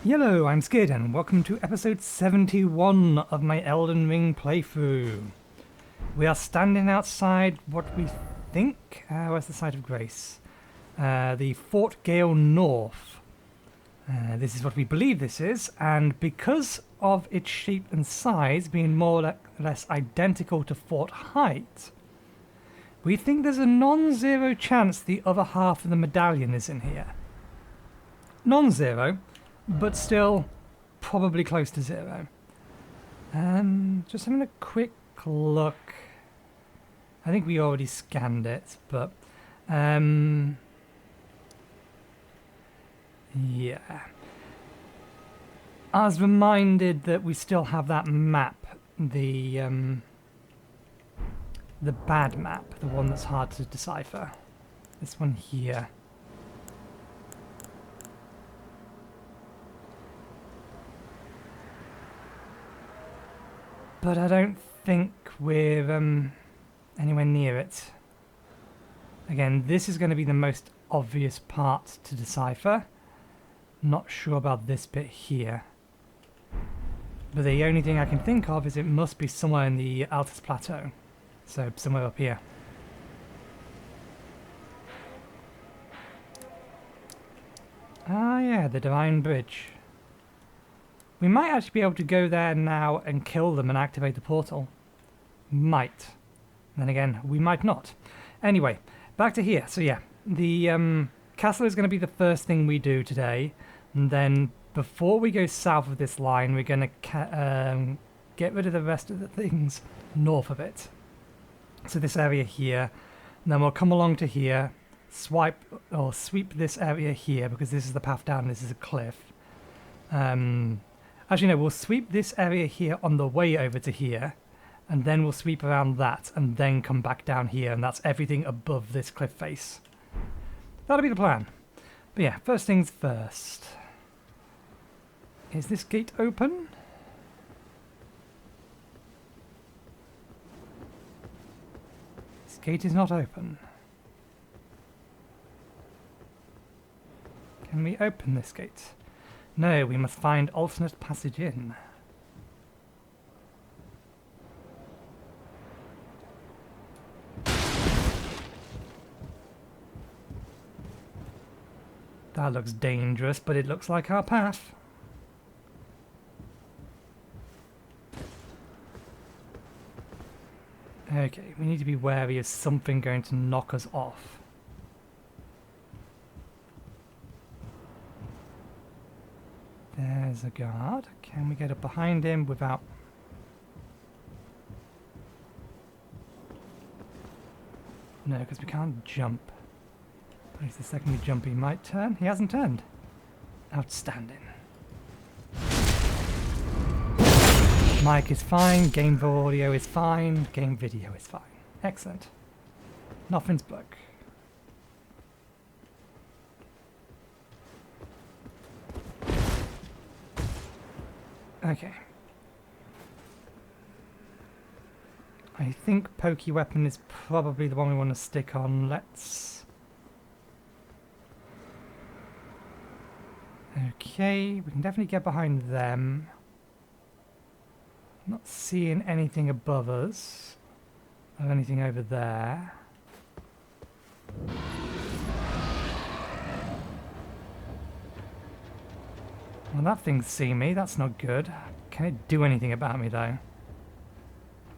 Hello, I'm Skid and welcome to episode 71 of my Elden Ring playthrough. We are standing outside what we think, where's the site of grace? The Fort Gael North. This is what we believe this is, and because of its shape and size being more or less identical to Fort Height, we think there's a non-zero chance the other half of the medallion is in here. Non-zero, but still probably close to zero. Just having a quick look. I think we already scanned it, but yeah. I was reminded that we still have that map, the bad map, the one that's hard to decipher. This one here. But I don't think we're anywhere near it. Again, this is going to be the most obvious part to decipher. Not sure about this bit here. But the only thing I can think of is it must be somewhere in the Altus Plateau. So somewhere up here. Ah yeah, the Divine Bridge. We might actually be able to go there now and kill them and activate the portal. Might. And then again, we might not. Anyway, back to here. So yeah, the castle is going to be the first thing we do today. And then before we go south of this line, we're going to get rid of the rest of the things north of it. So this area here. And then we'll come along to here, sweep this area here, because this is the path down, this is a cliff. Actually, no, we'll sweep this area here on the way over to here, and then we'll sweep around that, and then come back down here, and that's everything above this cliff face. That'll be the plan. But yeah, first things first. Is this gate open? This gate is not open. Can we open this gate? No, we must find alternate passage in. That looks dangerous, but it looks like our path. Okay, we need to be wary of something going to knock us off. There's a guard. Can we get up behind him without... No, because we can't jump. At least the second we jump he might turn. He hasn't turned. Outstanding. Mic is fine. Game audio is fine. Game video is fine. Excellent. Nothing's broke. Okay. I think pokey weapon is probably the one we want to stick on. Let's... Okay, we can definitely get behind them. Not seeing anything above us. Or anything over there. Well, that thing's seen me. That's not good. Can it do anything about me, though?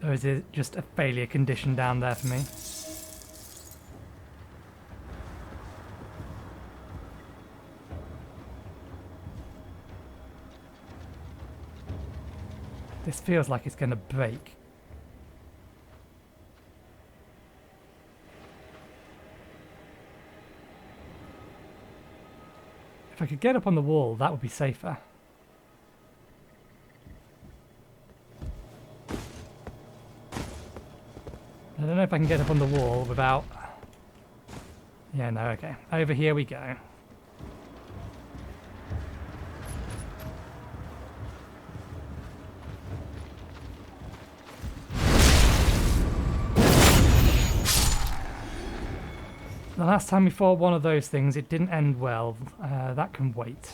Or is it just a failure condition down there for me? This feels like it's going to break. If I could get up on the wall, that would be safer. I don't know if I can get up on the wall without... Yeah, no, okay. Over here we go. The last time we fought one of those things, it didn't end well. That can wait.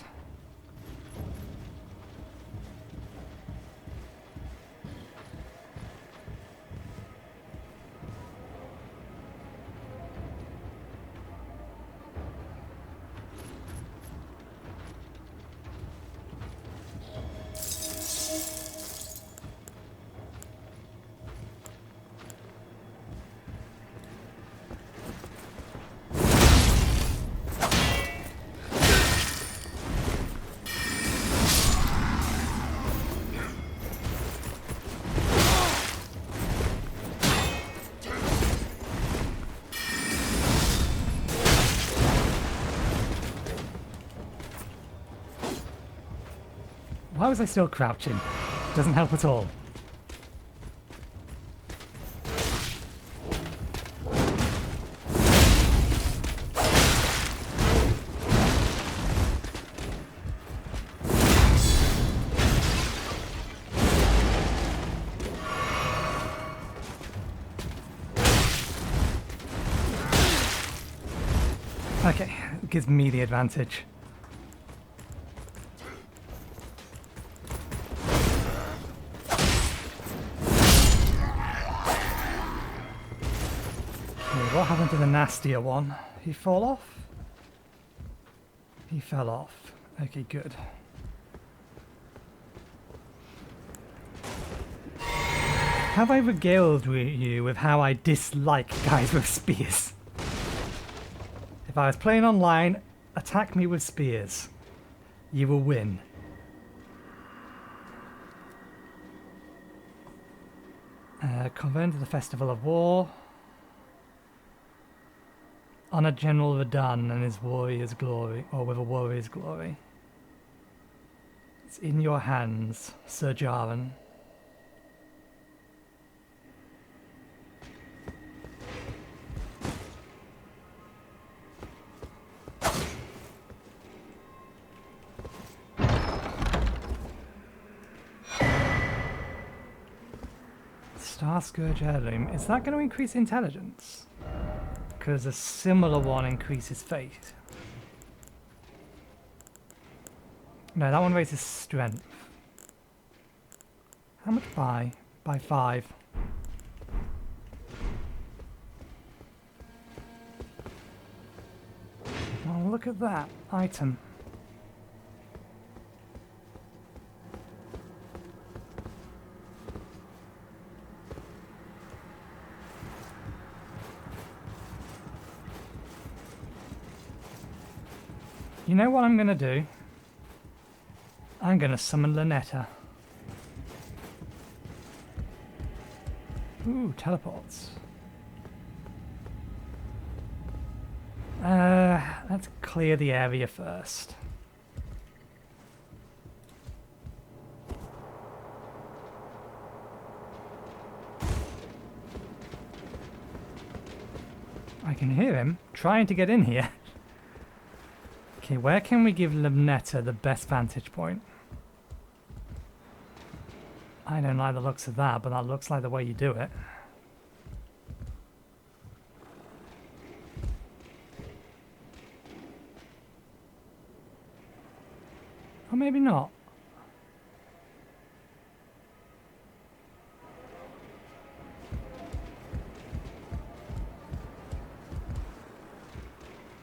Why was I still crouching? Doesn't help at all. Okay, it gives me the advantage. What happened to the nastier one? He fall off? He fell off. Okay, good. Have I regaled you with how I dislike guys with spears? If I was playing online, attack me with spears. You will win. Convert to the Festival of War. Honor General Radan and his warrior's glory, or with a warrior's glory. It's in your hands, Sir Jaren. Star Scourge Heirloom. Is that going to increase intelligence? Because a similar one increases fate. No, that one raises strength. How much by? By 5. Oh, look at that item. You know what I'm going to do? I'm going to summon Lynetta. Ooh, teleports. Let's clear the area first. I can hear him trying to get in here. Okay, where can we give Lynetta the best vantage point? I don't like the looks of that, but that looks like the way you do it. Or maybe not.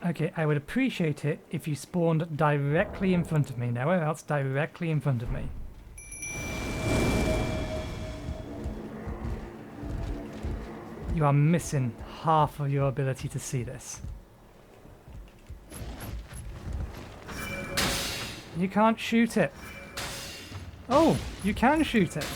Okay, I would appreciate it if you spawned directly in front of me. Nowhere else, directly in front of me. You are missing half of your ability to see this. You can't shoot it. Oh, you can shoot it.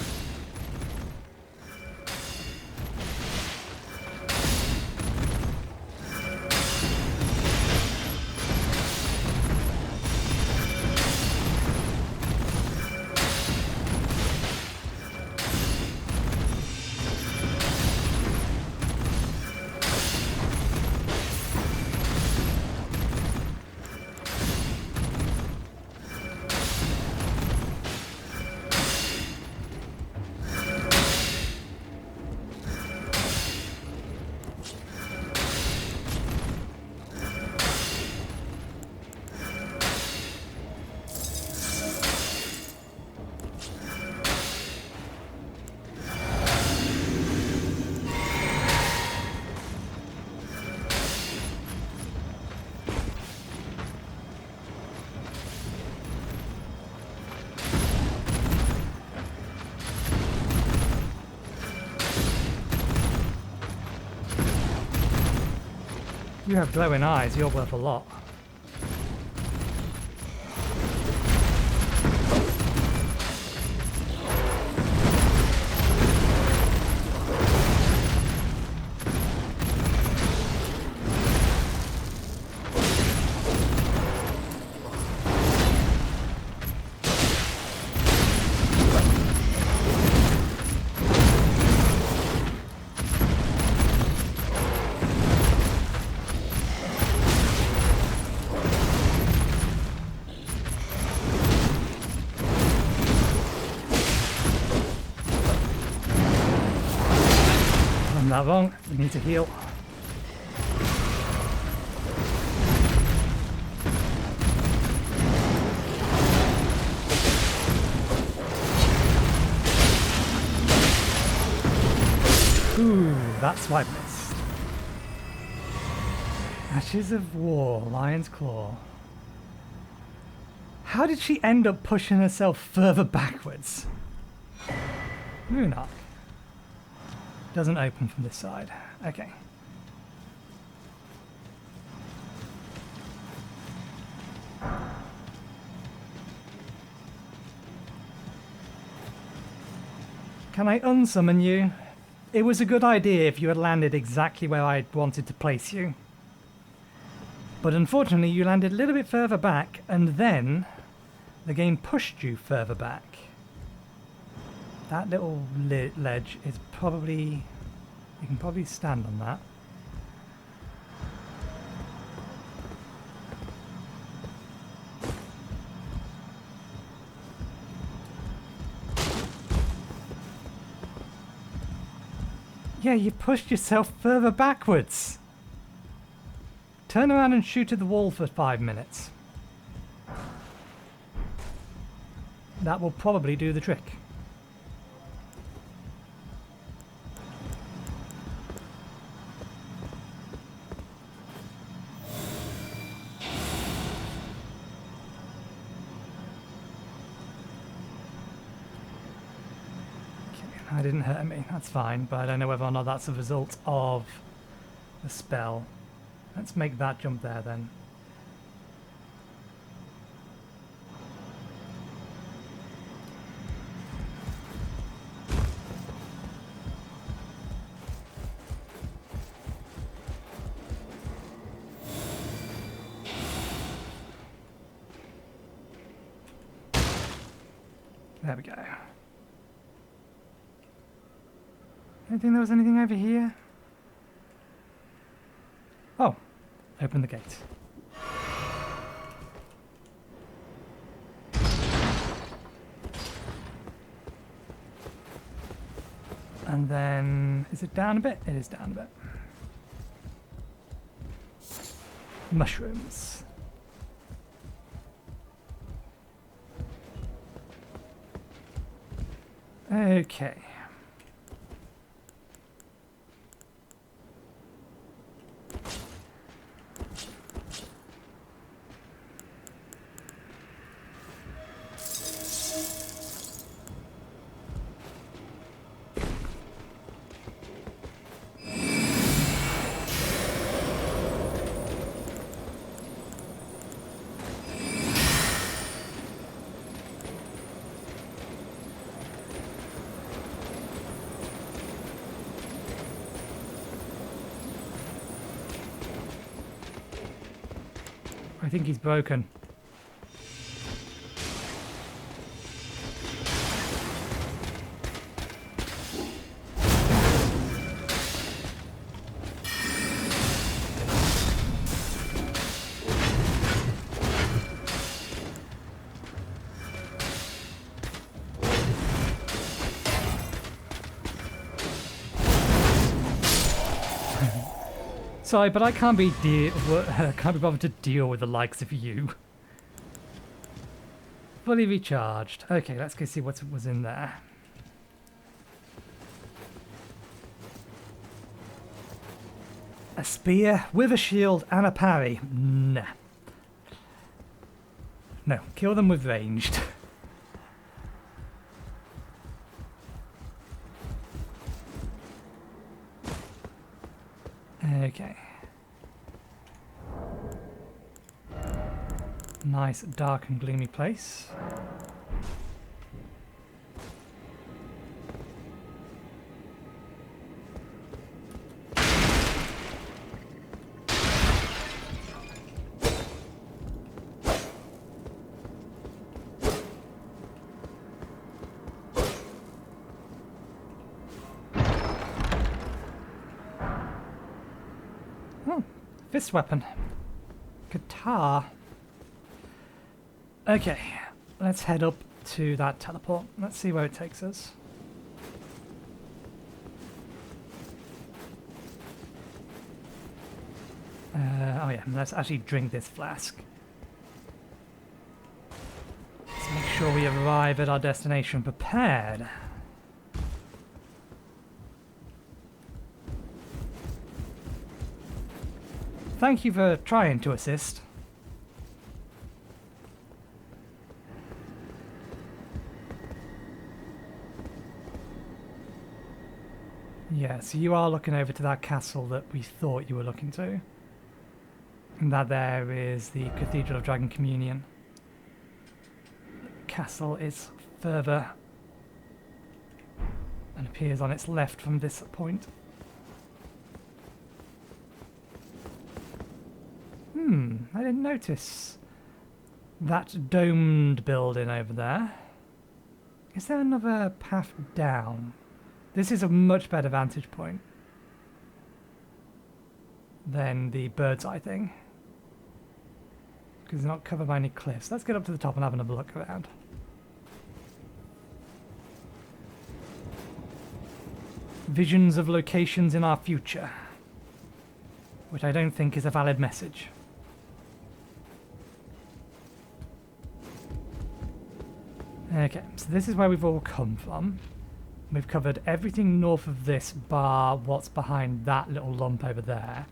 You have glowing eyes, you're worth a lot. that wrong. We need to heal. Ooh, that's why I missed. Ashes of War, Lion's Claw. How did she end up pushing herself further backwards? Moonarch. Doesn't open from this side. Okay. Can I unsummon you? It was a good idea if you had landed exactly where I wanted to place you. But unfortunately you landed a little bit further back and then the game pushed you further back. That little ledge is probably... You can probably stand on that. Yeah, you pushed yourself further backwards. Turn around and shoot at the wall for 5 minutes. That will probably do the trick. That didn't hurt me, that's fine, but I don't know whether or not that's a result of the spell. Let's make that jump there then. There we go. I don't think there was anything over here. Oh, open the gate. And then, is it down a bit? It is down a bit. Mushrooms. Okay. I think he's broken. Sorry, but I can't be bothered to deal with the likes of you. Fully recharged. Okay, let's go see what was in there. A spear with a shield and a parry. Nah. No, kill them with ranged. Okay. Nice dark and gloomy place. Fist weapon. Guitar. Okay, let's head up to that teleport. Let's see where it takes us. Oh yeah, let's actually drink this flask. Let's make sure we arrive at our destination prepared. Thank you for trying to assist. Yeah, so you are looking over to that castle that we thought you were looking to. And that there is the Cathedral of Dragon Communion. The castle is further and appears on its left from this point. I didn't notice that domed building over there. Is there another path down? This is a much better vantage point than the bird's eye thing, because it's not covered by any cliffs. Let's get up to the top and have another look around. Visions of locations in our future, which I don't think is a valid message. Okay, so this is where we've all come from. We've covered everything north of this bar, what's behind that little lump over there.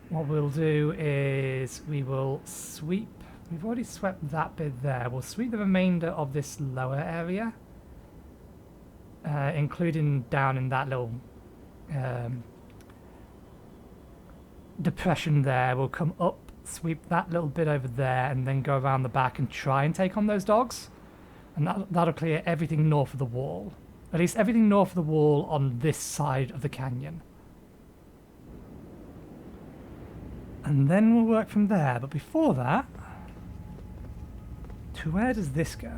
What we'll do is we will sweep. We've already swept that bit there. We'll sweep the remainder of this lower area, including down in that little depression there. We'll come up, sweep that little bit over there, and then go around the back and try and take on those dogs. And that'll clear everything north of the wall. At least everything north of the wall on this side of the canyon. And then we'll work from there. But before that, to where does this go?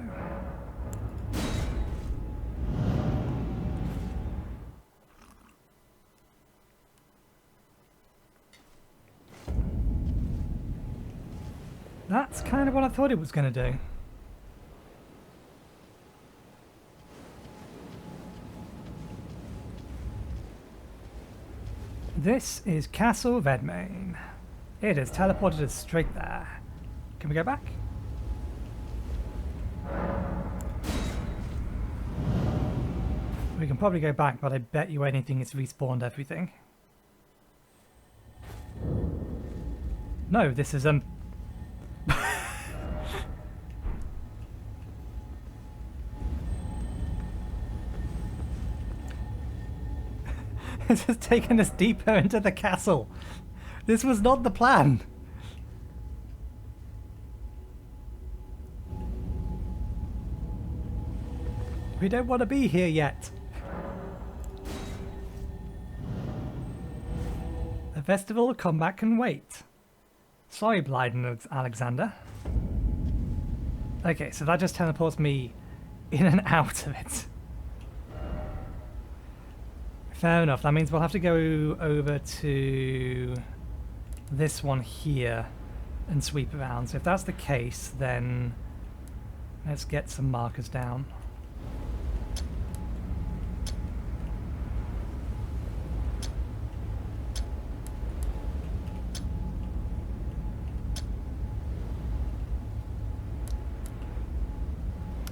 That's kind of what I thought it was going to do. This is Castle Vedmain. It has teleported us straight there. Can we go back? We can probably go back, but I bet you anything it's respawned everything. No, this is It's just taken us deeper into the castle. This was not the plan. We don't want to be here yet. The festival of combat can wait. Sorry, Blyden Alexander. Okay, so that just teleports me in and out of it. Fair enough, that means we'll have to go over to this one here and sweep around. So if that's the case, then let's get some markers down.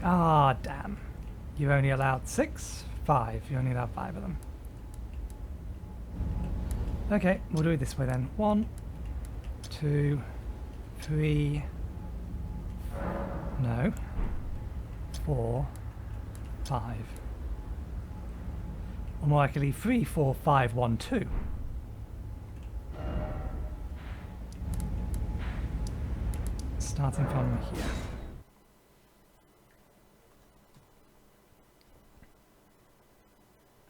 Ah, damn. You're only allowed 6? 5. You're only allowed 5 of them. Okay, we'll do it this way then. 1, 2, 3, no, 4, 5. Or more likely 3, 4, 5, 1, 2. Starting from here.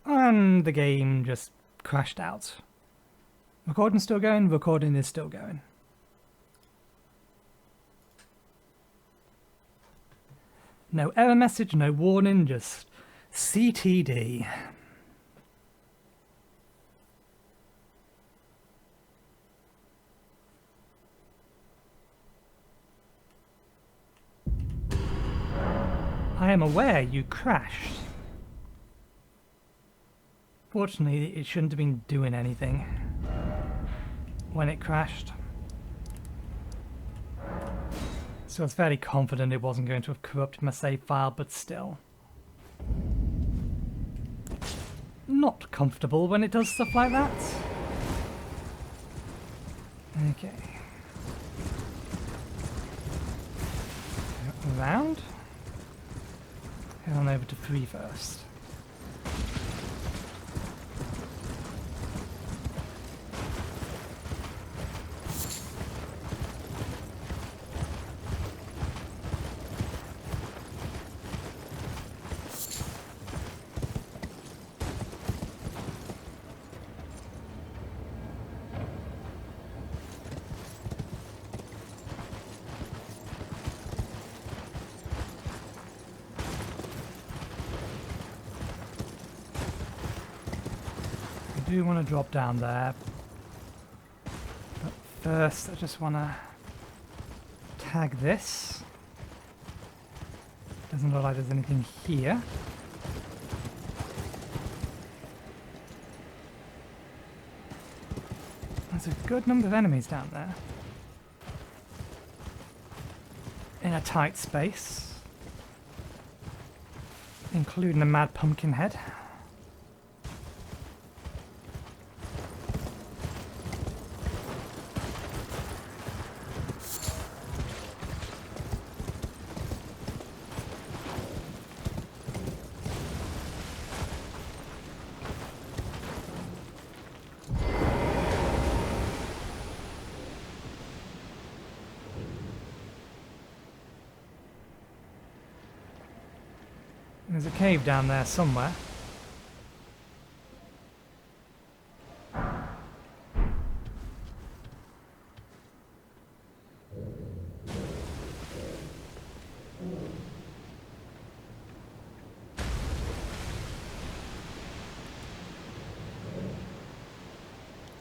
And the game just crashed out. Recording's still going, recording is still going. No error message, no warning, just CTD. I am aware you crashed. Fortunately, it shouldn't have been doing anything. when it crashed. So I was fairly confident it wasn't going to have corrupted my save file, but still. Not comfortable when it does stuff like that. Okay. Around. Head on over to 3 first. I do want to drop down there, but first I just want to tag this. Doesn't look like there's anything here. There's a good number of enemies down there in a tight space, including a mad pumpkin head. There's a cave down there somewhere.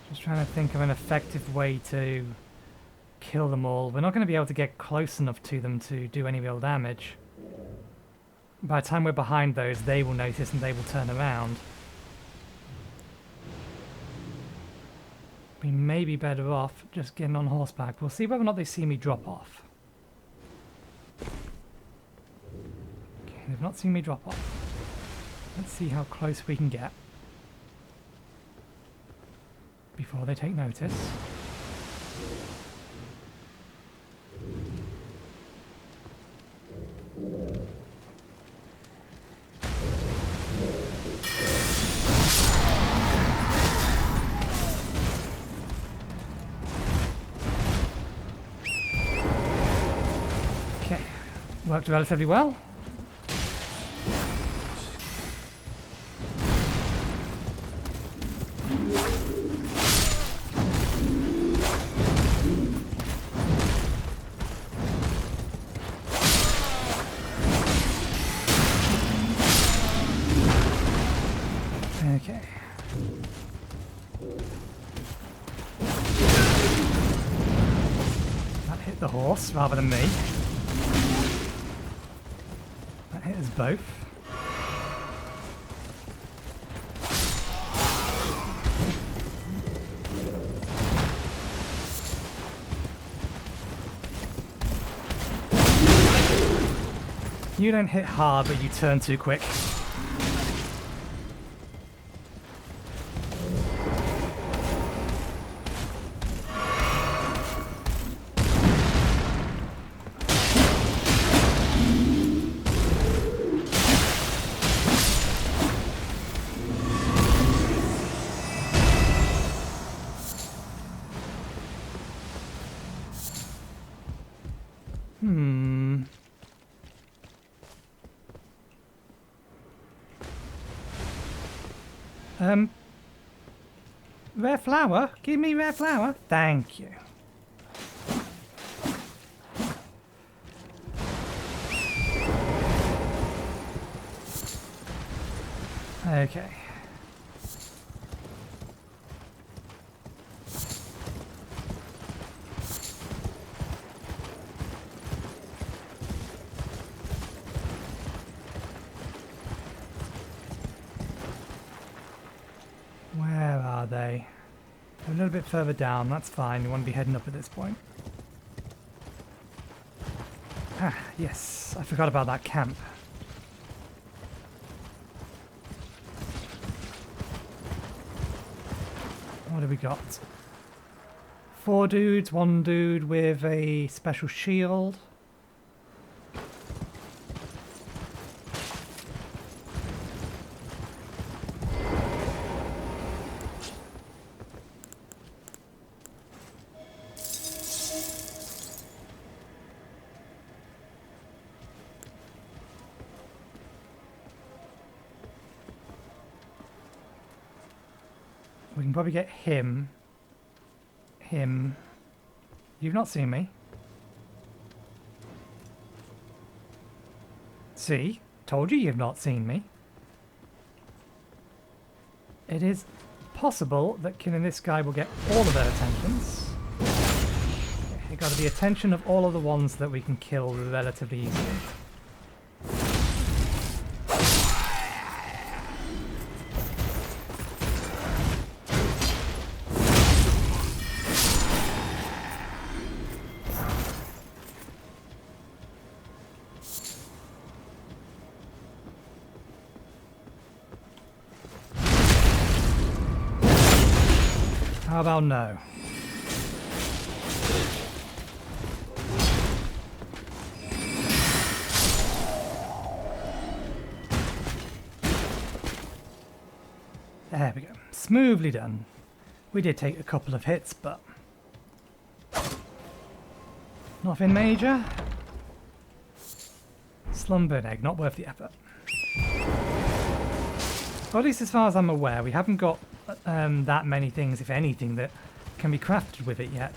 Just trying to think of an effective way to kill them all. We're not going to be able to get close enough to them to do any real damage. By the time we're behind those, they will notice and they will turn around. We may be better off just getting on horseback. We'll see whether or not they see me drop off. Okay, they've not seen me drop off. Let's see how close we can get before they take notice. Worked relatively well. Okay. That hit the horse rather than me. Hit us both. You don't hit hard, but you turn too quick. Rare flower? Give me rare flower? Thank you. Okay. Where are they? A little bit further down, that's fine. We want to be heading up at this point. Ah, yes. I forgot about that camp. What have we got? 4 dudes, 1 dude with a special shield. We can probably get him. Him. You've not seen me. See? Told you you've not seen me. It is possible that killing this guy will get all of their attentions. It got the attention of all of the ones that we can kill relatively easily. How about no? There we go. Smoothly done. We did take a couple of hits, but nothing major. Slumbered egg, not worth the effort. Well, at least as far as I'm aware, we haven't got that many things, if anything, that can be crafted with it yet.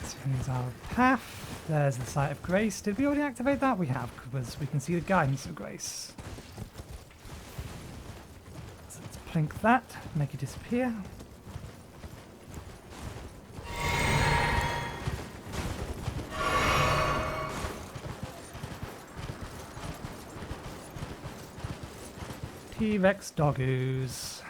So here's our path. There's the site of grace. Did we already activate that? We have, because we can see the guidance of grace. So let's plink that, make it disappear. T-Rex doggoos.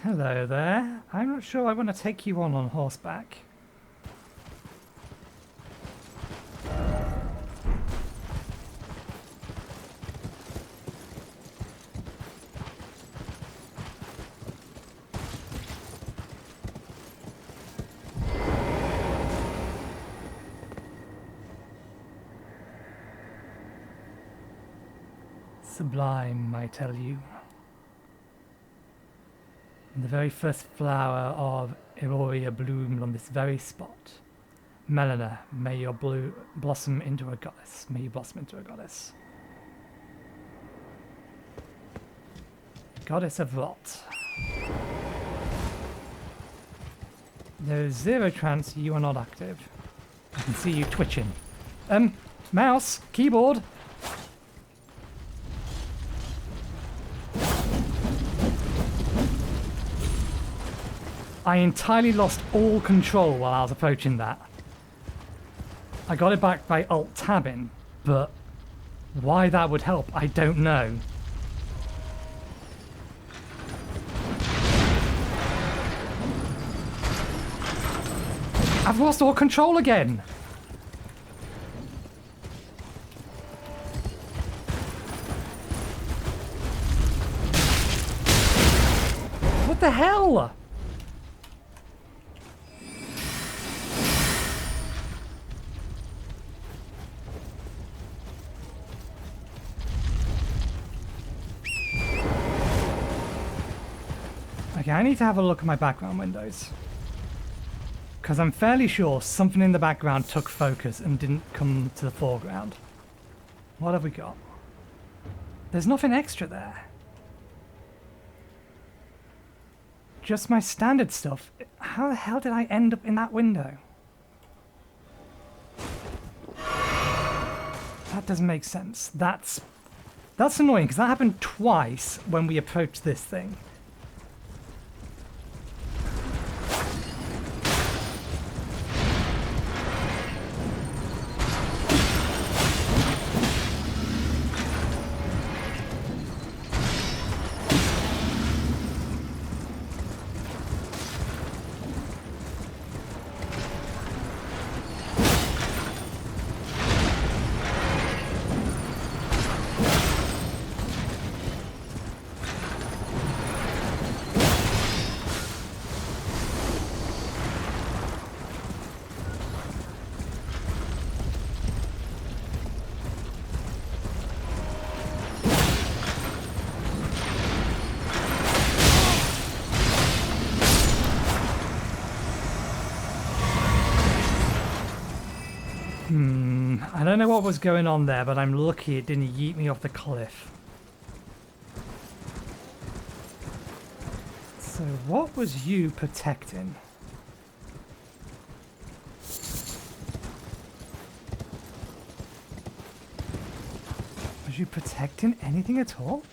Hello there. I'm not sure I want to take you on horseback. Sublime, I tell you. The very first flower of Auroria bloomed on this very spot. Melina, may your blossom into a goddess. May you blossom into a goddess. Goddess of rot. There is zero chance you are not active. I can see you twitching. Mouse, keyboard. I entirely lost all control while I was approaching that. I got it back by alt-tabbing, but why that would help, I don't know. I've lost all control again! What the hell? Okay, I need to have a look at my background windows. Because I'm fairly sure something in the background took focus and didn't come to the foreground. What have we got? There's nothing extra there. Just my standard stuff. How the hell did I end up in that window? That doesn't make sense. That's annoying, because that happened twice when we approached this thing. I don't know what was going on there, but I'm lucky it didn't yeet me off the cliff. So what was you protecting? Was you protecting anything at all?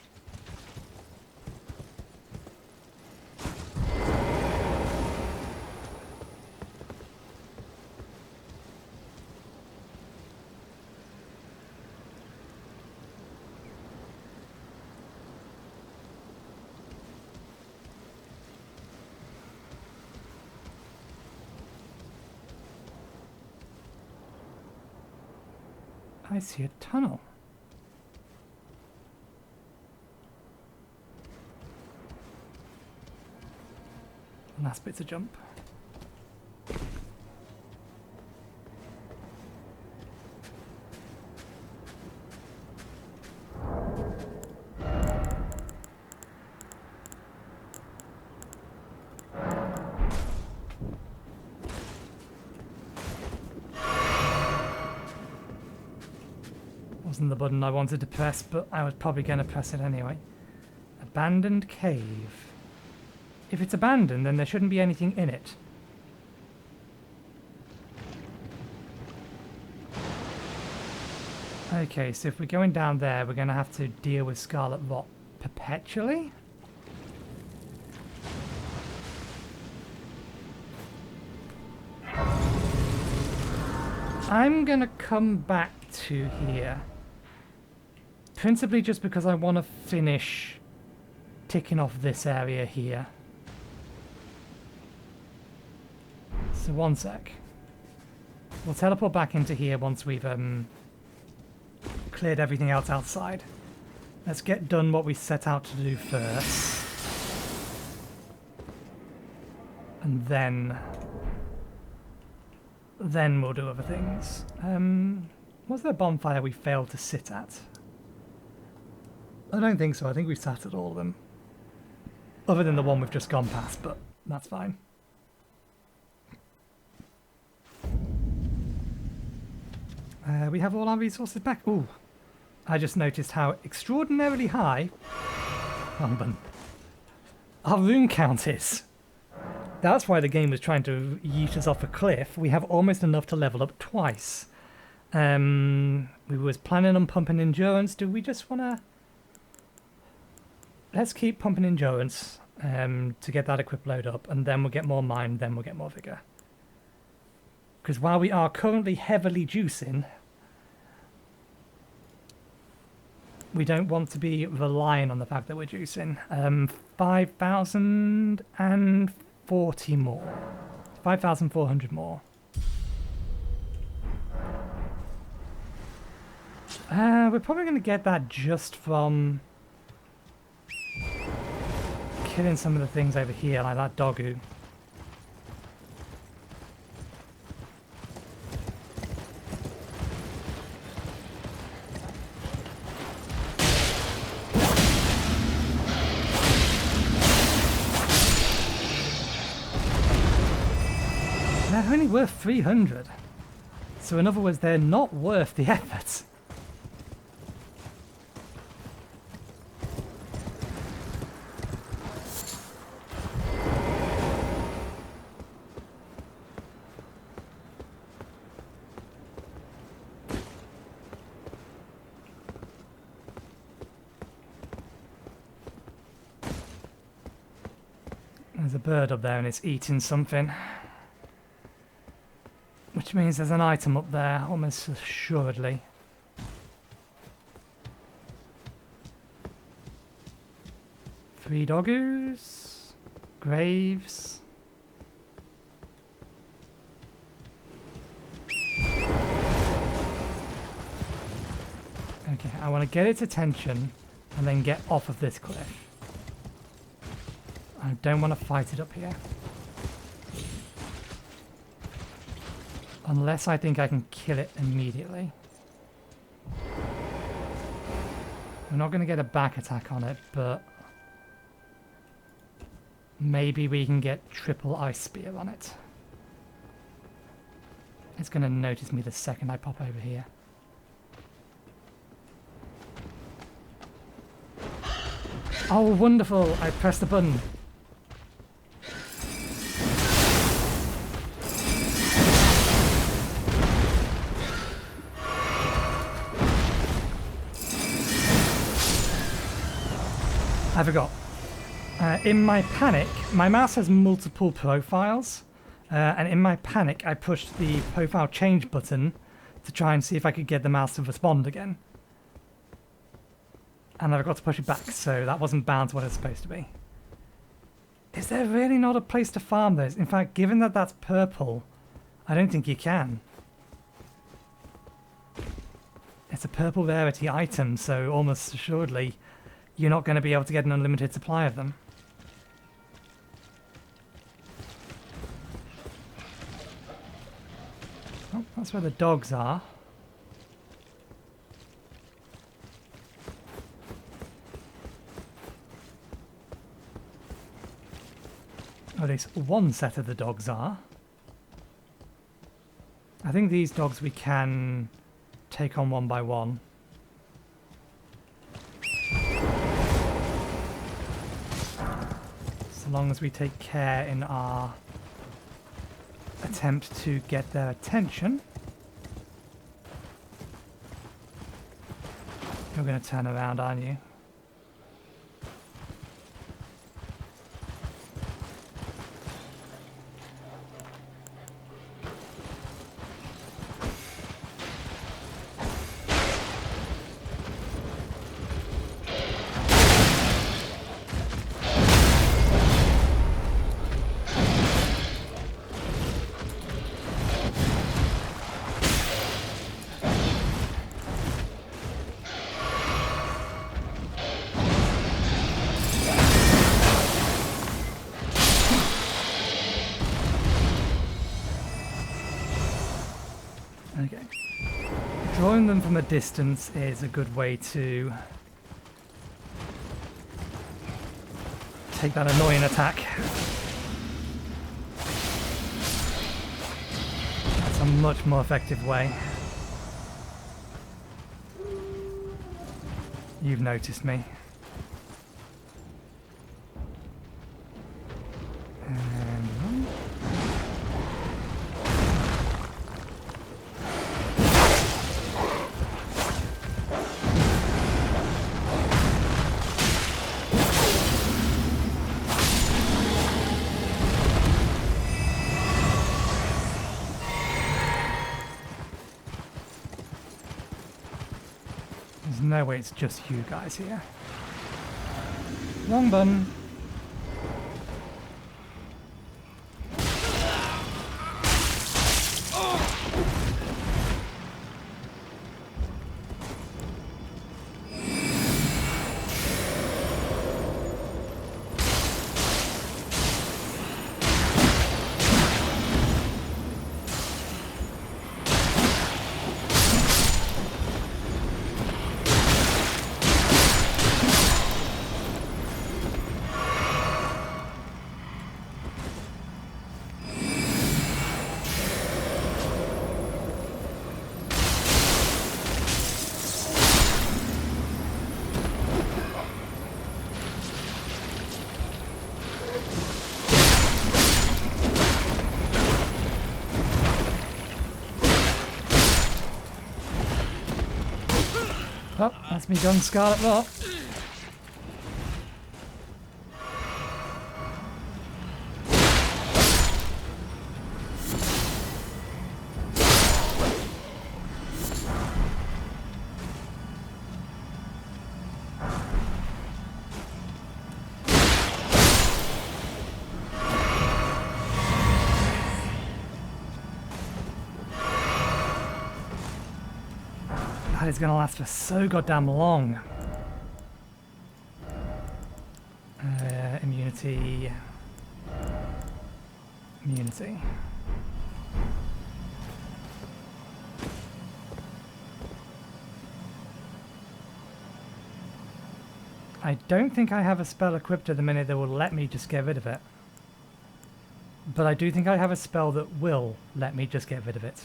I see a tunnel. Last bit's a jump. Wasn't the button I wanted to press, but I was probably going to press it anyway. Abandoned cave. If it's abandoned, then there shouldn't be anything in it. Okay, so if we're going down there, we're going to have to deal with Scarlet Rot perpetually? I'm going to come back to here. Principally just because I want to finish ticking off this area here. So one sec. We'll teleport back into here once we've cleared everything else outside. Let's get done what we set out to do first. And then we'll do other things. Was there a bonfire we failed to sit at? I don't think so. I think we sat at all of them. Other than the one we've just gone past, but that's fine. We have all our resources back. Ooh. I just noticed how extraordinarily high our rune count is. That's why the game was trying to yeet us off a cliff. We have almost enough to level up twice. We was planning on pumping endurance. Do we just want to... Let's keep pumping endurance to get that equip load up, and then we'll get more mind, then we'll get more vigor. Because while we are currently heavily juicing, we don't want to be relying on the fact that we're juicing. 5,040 more. 5,400 more. We're probably going to get that just from killing some of the things over here, like that doggo. They're only worth 300. So in other words, they're not worth the effort. There's a bird up there and it's eating something. Which means there's an item up there, almost assuredly. Three doggoos. Graves. Okay, I want to get its attention and then get off of this cliff. I don't want to fight it up here. Unless I think I can kill it immediately. We're not going to get a back attack on it, but maybe we can get triple ice spear on it. It's going to notice me the second I pop over here. Oh, wonderful! I pressed the button. I forgot. In my panic, my mouse has multiple profiles, and in my panic I pushed the profile change button to try and see if I could get the mouse to respond again. And I forgot to push it back, so that wasn't bound to what it's supposed to be. Is there really not a place to farm those? In fact, given that that's purple, I don't think you can. It's a purple rarity item, so almost assuredly you're not going to be able to get an unlimited supply of them. Oh, that's where the dogs are. Or at least one set of the dogs are. I think these dogs we can take on one by one. So long as we take care in our attempt to get their attention. You're going to turn around, aren't you? Okay. Drawing them from a distance is a good way to take that annoying attack. That's a much more effective way. You've noticed me. And run. There's no way it's just you guys here. Wrong button. Oh, that's me done, Scarlet Rot. God, it's gonna last for so goddamn long. Immunity. Immunity. I don't think I have a spell equipped at the minute that will let me just get rid of it. But I do think I have a spell that will let me just get rid of it.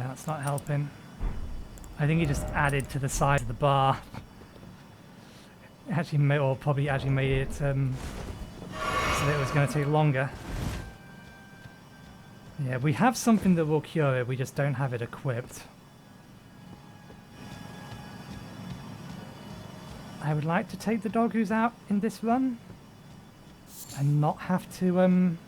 That's not helping. I think he just added to the size of the bar. Actually made, or probably actually made it so that it was going to take longer. Yeah, we have something that will cure it, we just don't have it equipped. I would like to take the dog who's out in this run and not have to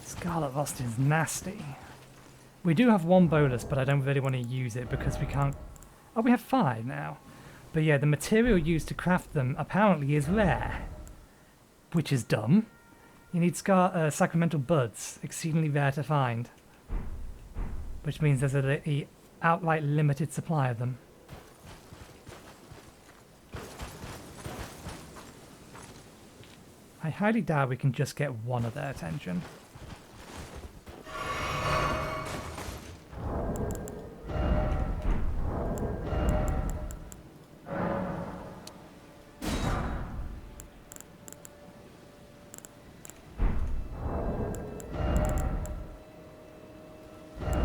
Scarlet Rust is nasty. We do have one bonus, but I don't really want to use it because we can't... Oh, we have 5 now. But yeah, the material used to craft them apparently is rare. Which is dumb. You need sacramental buds, exceedingly rare to find. Which means there's a outright limited supply of them. I highly doubt we can just get one of their attention.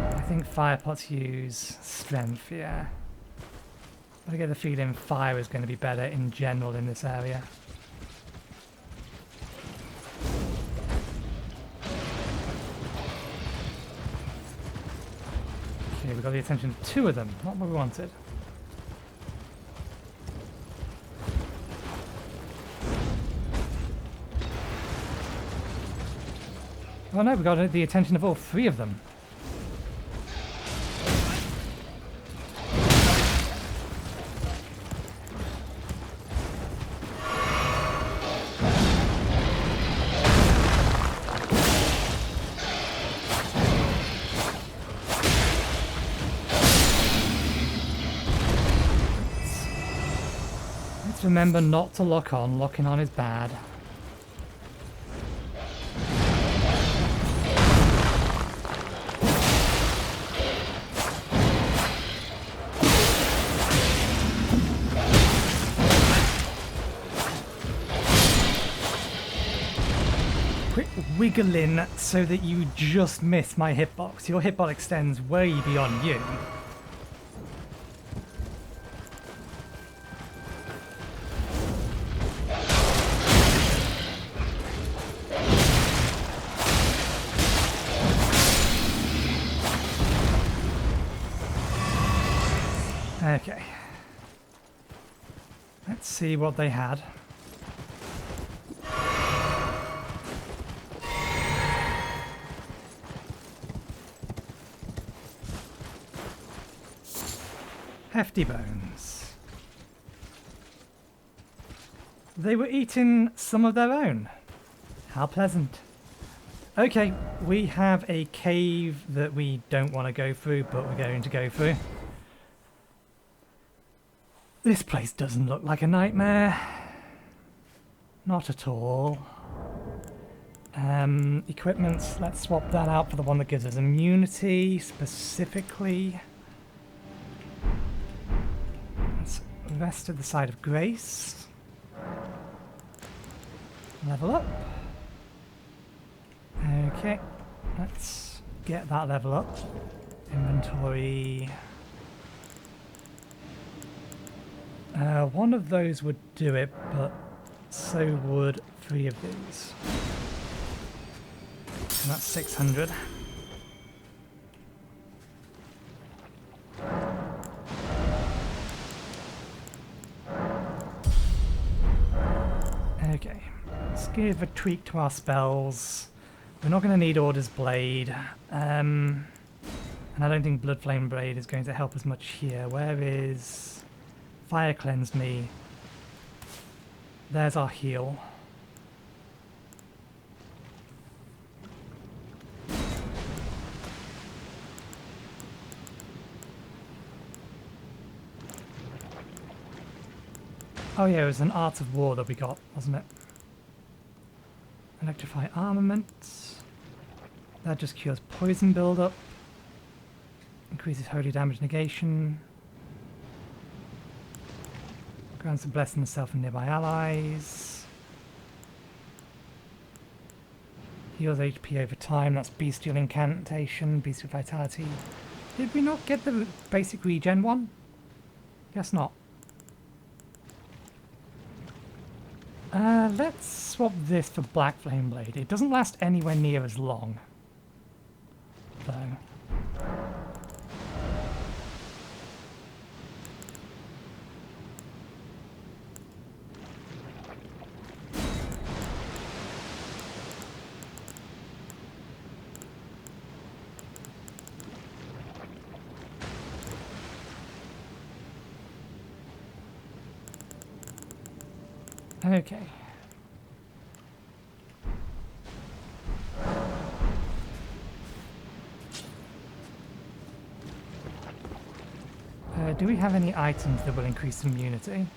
I think fire pots use strength, yeah. But I get the feeling fire is going to be better in general in this area. Okay, we got the attention of 2 of them, not what we wanted. Oh no, we got the attention of all 3 of them. Remember not to lock on. Locking on is bad. Quit wiggling so that you just miss my hitbox. Your hitbox extends way beyond you. Okay. Let's see what they had. Hefty bones. They were eating some of their own. How pleasant. Okay, we have a cave that we don't want to go through, but we're going to go through. This place doesn't look like a nightmare. Not at all. Equipment, let's swap that out for the one that gives us immunity, specifically. Let's rest at the side of Grace. Level up. Okay, let's get that level up. Inventory. One of those would do it, but so would 3 of these. And that's 600. Okay, let's give a tweak to our spells. We're not going to need Order's Blade. And I don't think Blood Flame Blade is going to help us much here. Where is Fire Cleanse Me? There's our heal. Oh yeah, it was an Art of War that we got, wasn't it? Electrify Armament. That just cures poison buildup. Increases holy damage negation. Grants a blessing to self and nearby allies. Heals HP over time. That's Bestial Incantation, Bestial Vitality. Did we not get the basic regen one? Guess not. Let's swap this for Black Flame Blade. It doesn't last anywhere near as long, though. Okay. Do we have any items that will increase immunity?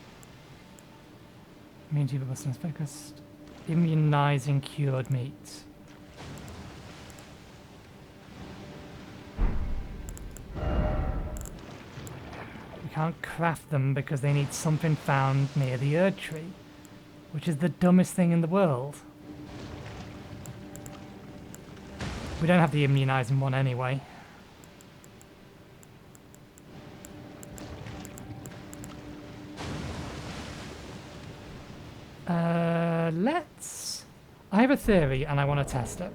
Immunity robustness focused. Immunizing cured meat. We can't craft them because they need something found near the Erd Tree. Which is the dumbest thing in the world. We don't have the immunizing one anyway. Let's... I have a theory and I want to test it.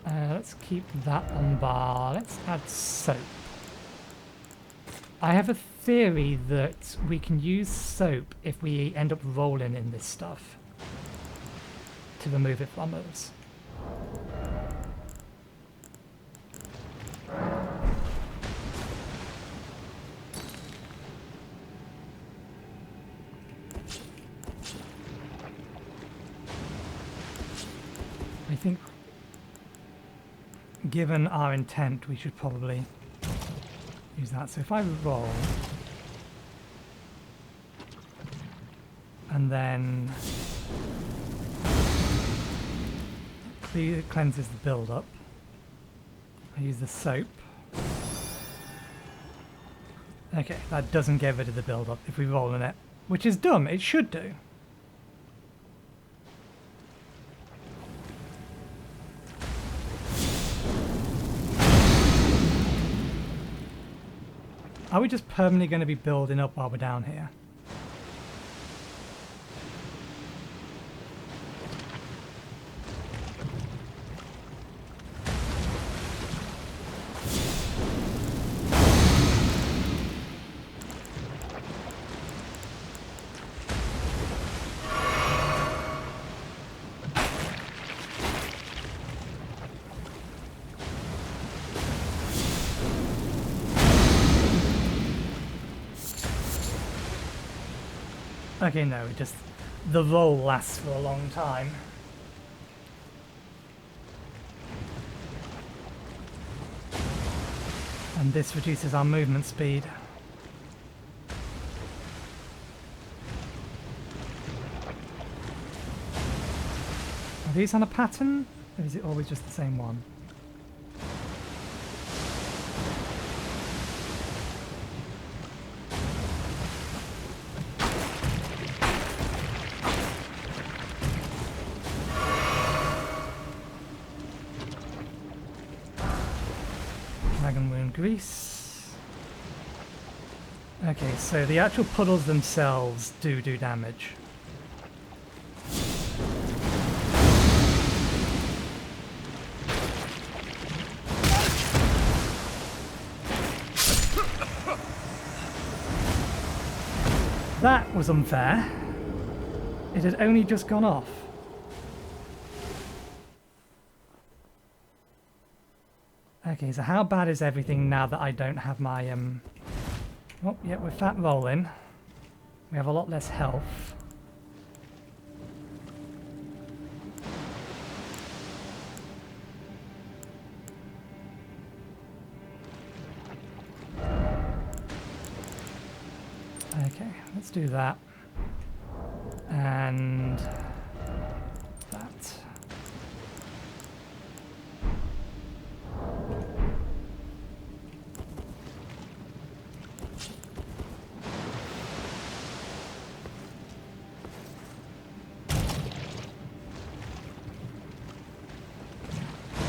Let's keep that on bar. Let's add soap. I have a theory that we can use soap if we end up rolling in this stuff to remove it from us. I think, given our intent, we should probably use that. So if I roll and then it cleanses the build-up, I use the soap. Okay, that doesn't get rid of the build-up if we roll in it, which is dumb. It should do. Are we just permanently going to be building up while we're down here? Okay, no, it just... the roll lasts for a long time. And this reduces our movement speed. these on a pattern? Or is it always just the same one? Dragon Wound Grease. Okay, so the actual puddles themselves do damage. That was unfair. It had only just gone off. Okay, so how bad is everything now that I don't have my oh, yeah, we're fat rolling. We have a lot less health. Okay, let's do that. And that.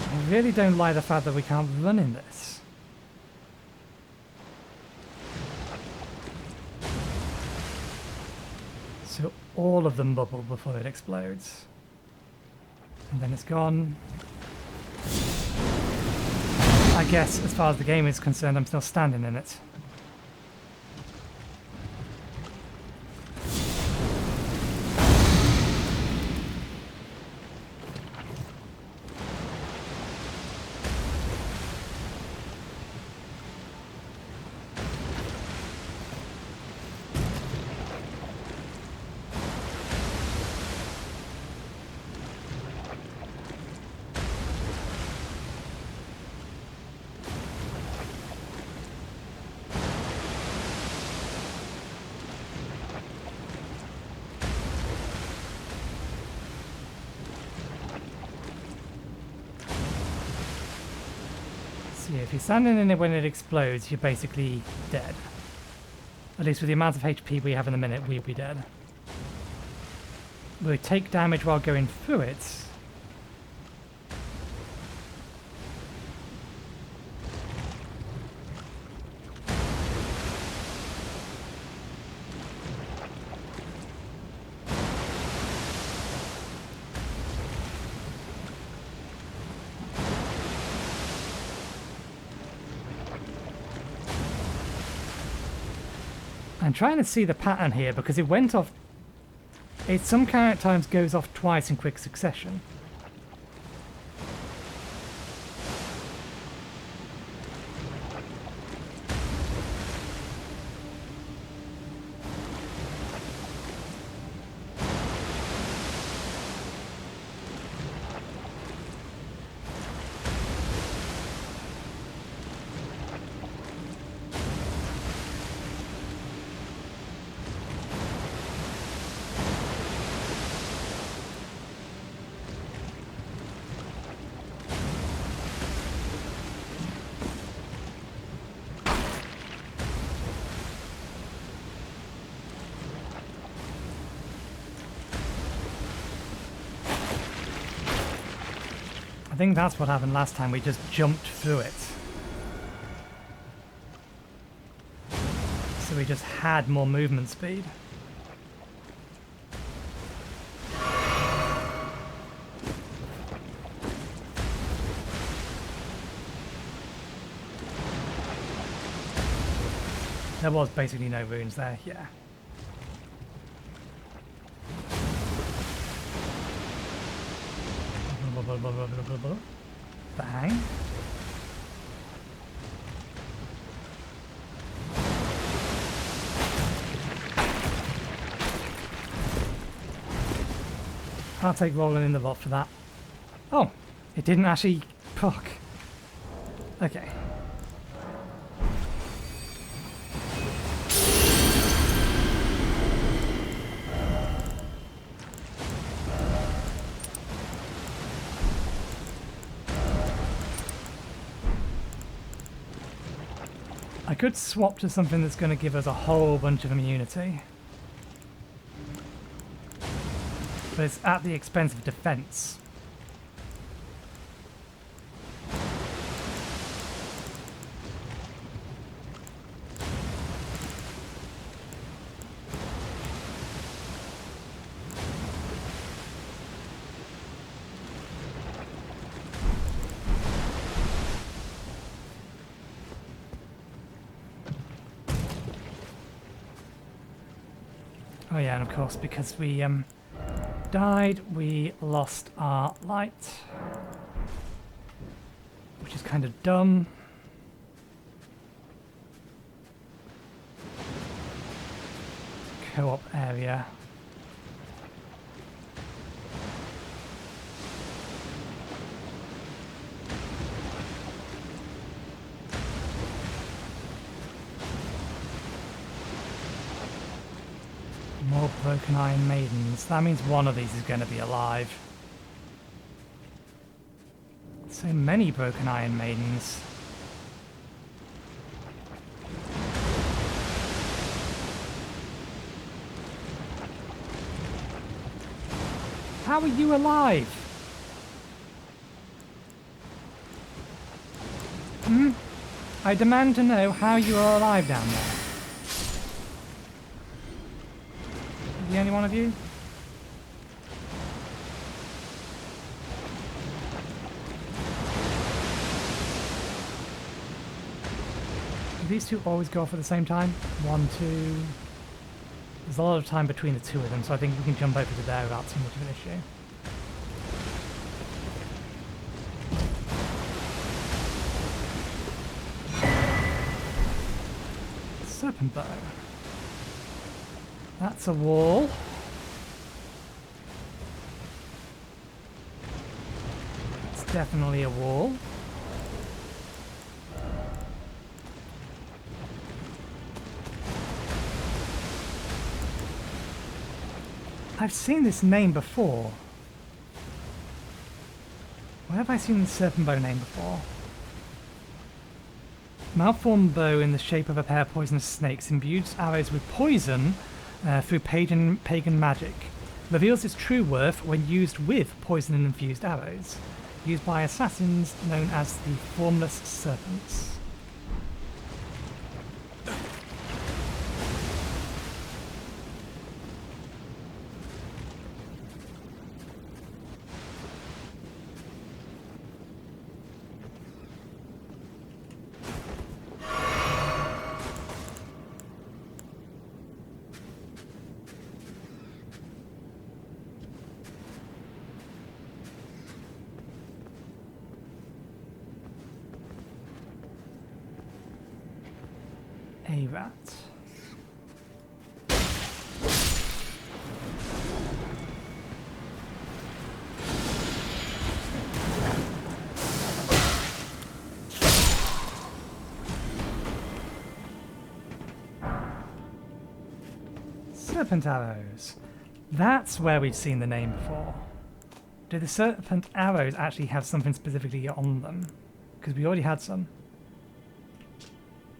I really don't like the fact that we can't run in this. So all of them bubble before it explodes. And then it's gone. I guess as far as the game is concerned, I'm still standing in it. Yeah, if you're standing in it when it explodes, you're basically dead. At least with the amount of HP we have in a minute, we'll be dead. We'll take damage while going through it. I'm trying to see the pattern here because it went off. It sometimes goes off twice in quick succession. I think that's what happened last time, we just jumped through it. So we just had more movement speed. There was basically no runes there, yeah. Bang. I'll take rolling in the bot for that. Oh, it didn't actually proc. Okay. could swap to something that's going to give us a whole bunch of immunity. But it's at the expense of defense. Oh yeah, and of course, because we died, we lost our light, which is kind of dumb. Co-op area. More broken iron maidens. That means one of these is going to be alive. So many broken iron maidens. How are you alive? I demand to know how you are alive down there. The only one of you? Do these two always go off at the same time? 1, 2... There's a lot of time between the two of them, so I think we can jump over to there without too much of an issue. Serpent bow. That's a wall. It's definitely a wall. I've seen this name before. Where have I seen the serpent bow name before? Malformed bow in the shape of a pair of poisonous snakes imbues arrows with poison through pagan magic. Reveals its true worth when used with poison-infused arrows. Used by assassins known as the Formless Serpents. A rat. Serpent arrows. That's where we've seen the name before. Do the serpent arrows actually have something specifically on them? Because we already had some.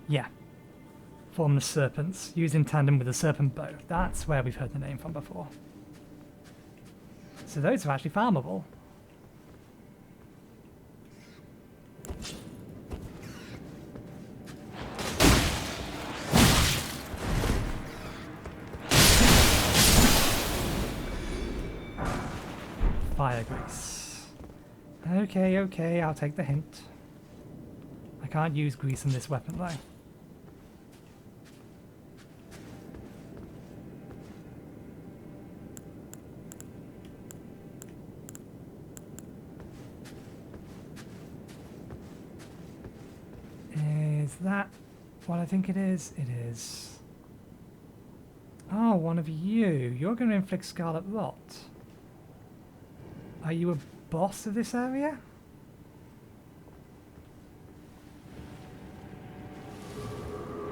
Yeah. Formless serpents, used in tandem with a serpent bow. That's where we've heard the name from before. So those are actually farmable. Fire grease. Okay, okay, I'll take the hint. I can't use grease in this weapon though. Is that what I think it is? It is. Oh, one of you. You're going to inflict Scarlet Rot. Are you a boss of this area?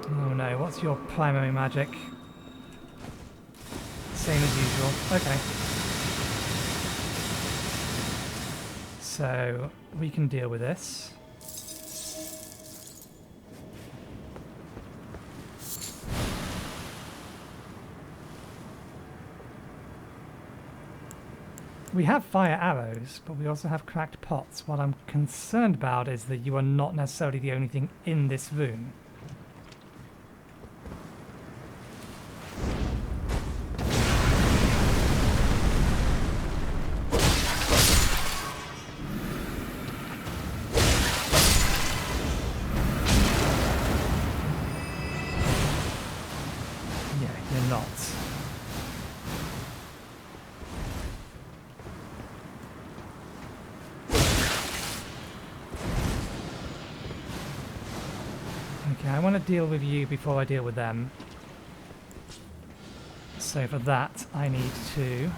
Oh no, what's your primary magic? Same as usual. Okay. So, we can deal with this. We have fire arrows, but we also have cracked pots. What I'm concerned about is that you are not necessarily the only thing in this room. Yeah, you're not. Okay, I want to deal with you before I deal with them. So for that, I need to...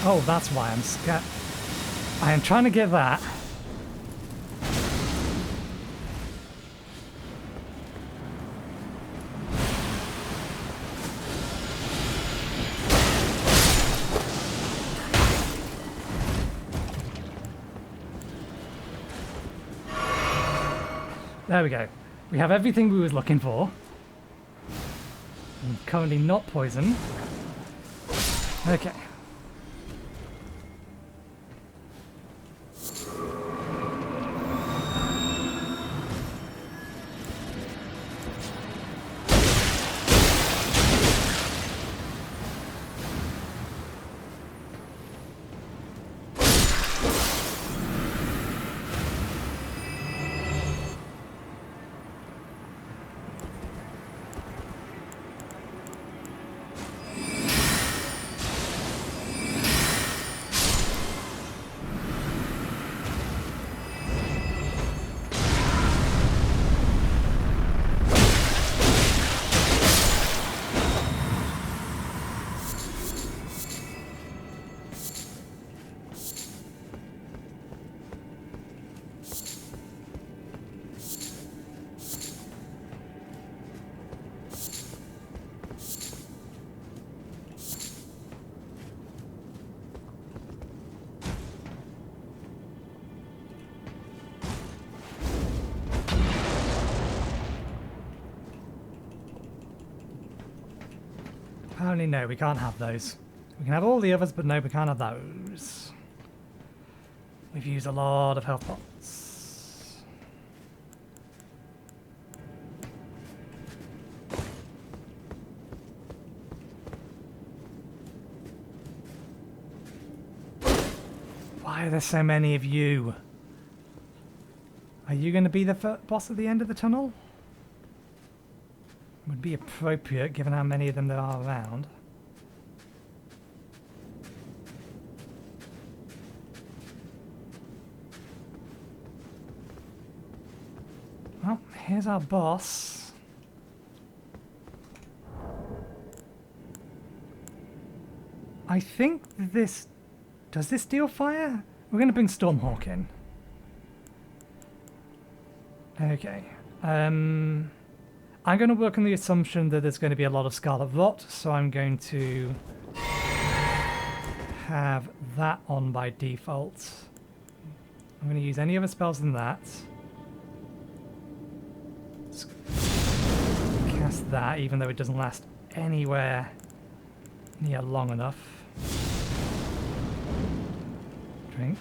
Oh, that's why I'm scared. I am trying to get that. There we go. We have everything we was looking for. I'm currently not poisoned. Okay. Apparently no, we can't have those. We can have all the others, but no, we can't have those. We've used a lot of health pots. Why are there so many of you? Are you going to be the boss at the end of the tunnel? Would be appropriate given how many of them there are around. Well, here's our boss. I think this... Does this deal fire? We're going to bring Stormhawk in. Okay. I'm going to work on the assumption that there's going to be a lot of Scarlet Rot, so I'm going to have that on by default. I'm going to use any other spells than that. Let's cast that, even though it doesn't last anywhere near long enough. Drink.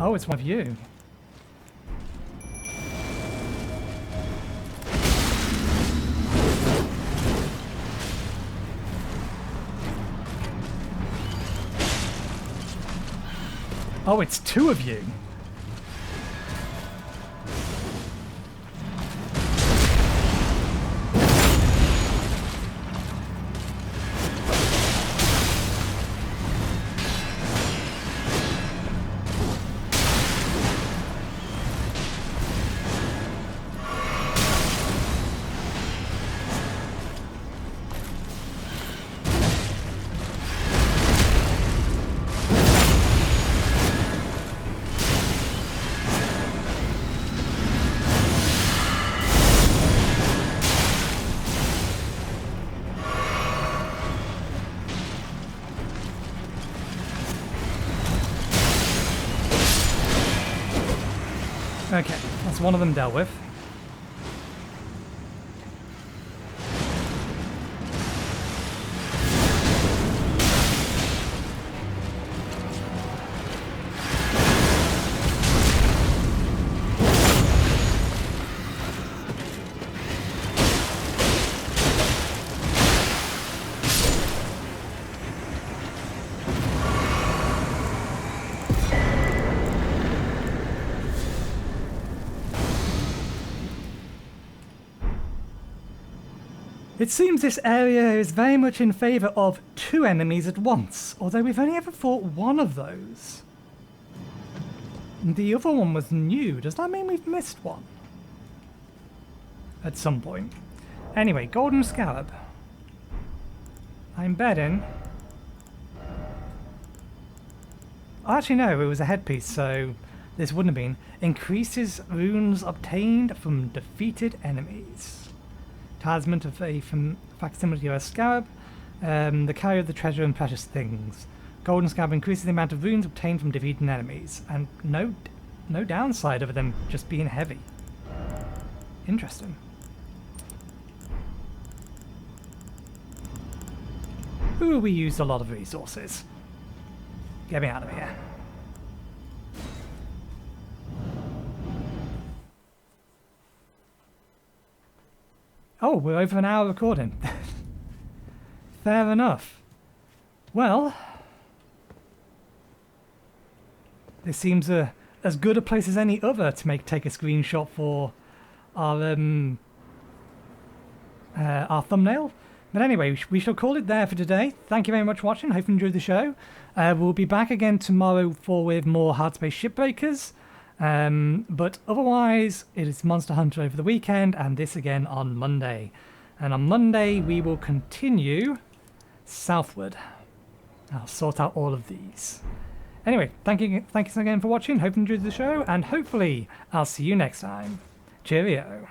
Oh, it's one of you. Oh, it's two of you. Okay, that's one of them dealt with. It seems this area is very much in favour of 2 enemies at once, although we've only ever fought one of those. And the other one was new. Does that mean we've missed one? At some point. Anyway, Golden Scarab. I'm betting... Actually no, it was a headpiece, so this wouldn't have been. Increases runes obtained from defeated enemies. Talisman of a facsimile of a scarab, the carrier of the treasure and precious things. Golden Scarab increases the amount of runes obtained from defeating enemies, and no downside other than just being heavy. Interesting. Ooh, we used a lot of resources. Get me out of here. Oh, we're over an hour recording. Fair enough. Well, this seems as good a place as any other to take a screenshot for our thumbnail. But anyway, we shall call it there for today. Thank you very much for watching. Hope you enjoyed the show. We'll be back again tomorrow with more Hard Space Shipbreakers. But otherwise, it is Monster Hunter over the weekend, and this again on Monday. And on Monday, we will continue southward. I'll sort out all of these. Anyway, thank you again for watching. Hope you enjoyed the show, and hopefully I'll see you next time. Cheerio.